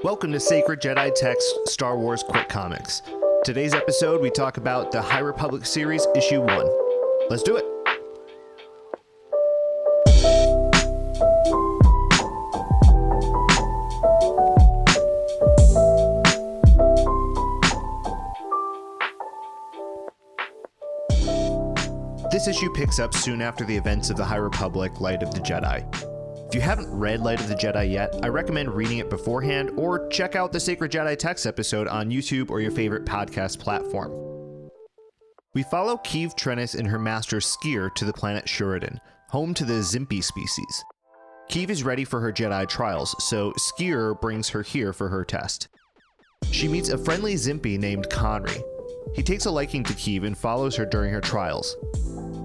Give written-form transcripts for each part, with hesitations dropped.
Welcome to Sacred Jedi Text Star Wars Quick Comics. Today's episode, we talk about the High Republic series, issue 1. Let's do it! This issue picks up soon after the events of the High Republic Light of the Jedi. If you haven't read Light of the Jedi yet, I recommend reading it beforehand or check out the Sacred Jedi Text episode on YouTube or your favorite podcast platform. We follow Keeve Trennis and her master Skier to the planet Shuridan, home to the Zimpi species. Keeve is ready for her Jedi trials, so Skier brings her here for her test. She meets a friendly Zimpi named Conry. He takes a liking to Keeve and follows her during her trials.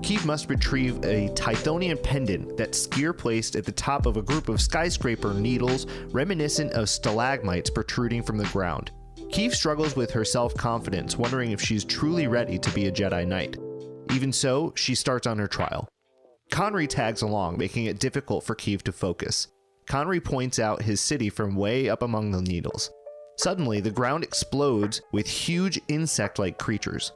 Keeve must retrieve a Tythonian pendant that Skier placed at the top of a group of skyscraper needles reminiscent of stalagmites protruding from the ground. Keeve struggles with her self-confidence, wondering if she's truly ready to be a Jedi Knight. Even so, she starts on her trial. Conry tags along, making it difficult for Keeve to focus. Conry points out his city from way up among the needles. Suddenly, the ground explodes with huge insect-like creatures.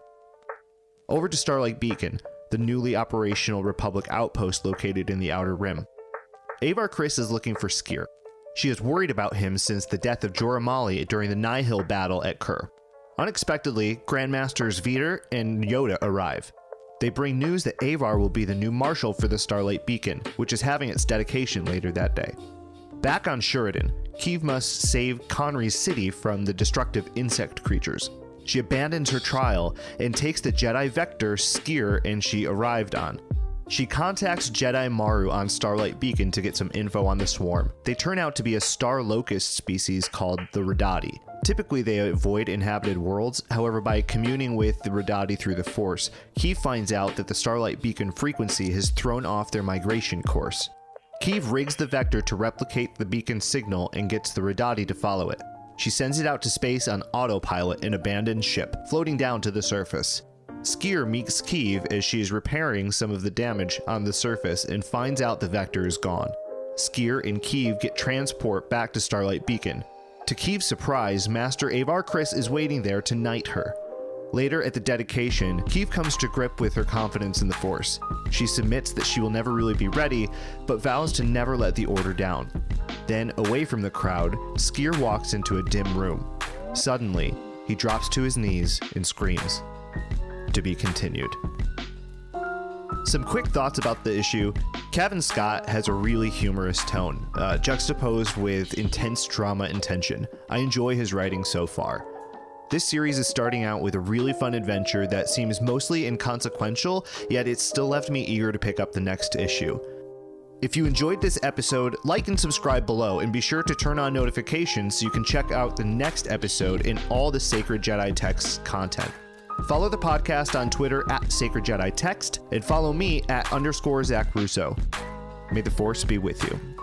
Over to Starlight Beacon, the newly operational Republic outpost located in the Outer Rim. Avar Kriss is looking for Skier. She is worried about him since the death of Jora Malli during the Nihil battle at Kur. Unexpectedly, Grandmasters Veeder and Yoda arrive. They bring news that Avar will be the new marshal for the Starlight Beacon, which is having its dedication later that day. Back on Shuridan, Keeve must save Conry's city from the destructive insect creatures. She abandons her trial and takes the Jedi Vector Skier and she arrived on. She contacts Jedi Maru on Starlight Beacon to get some info on the swarm. They turn out to be a star locust species called the Redati. Typically they avoid inhabited worlds, however by communing with the Redati through the Force, Keeve finds out that the Starlight Beacon frequency has thrown off their migration course. Keeve rigs the Vector to replicate the beacon signal and gets the Redati to follow it. She sends it out to space on autopilot, an abandoned ship, floating down to the surface. Skier meets Keeve as she is repairing some of the damage on the surface and finds out the Vector is gone. Skier and Keeve get transport back to Starlight Beacon. To Keeve's surprise, Master Avar Kriss is waiting there to knight her. Later at the dedication, Keeve comes to grip with her confidence in the Force. She submits that she will never really be ready, but vows to never let the Order down. Then, away from the crowd, Skier walks into a dim room. Suddenly, he drops to his knees and screams. To be continued. Some quick thoughts about the issue. Cavan Scott has a really humorous tone, juxtaposed with intense drama and tension. I enjoy his writing so far. This series is starting out with a really fun adventure that seems mostly inconsequential, yet it's still left me eager to pick up the next issue. If you enjoyed this episode, like and subscribe below, and be sure to turn on notifications so you can check out the next episode and all the Sacred Jedi Text content. Follow the podcast on Twitter at Sacred Jedi Text, and follow me at _Zach Russo. May the Force be with you.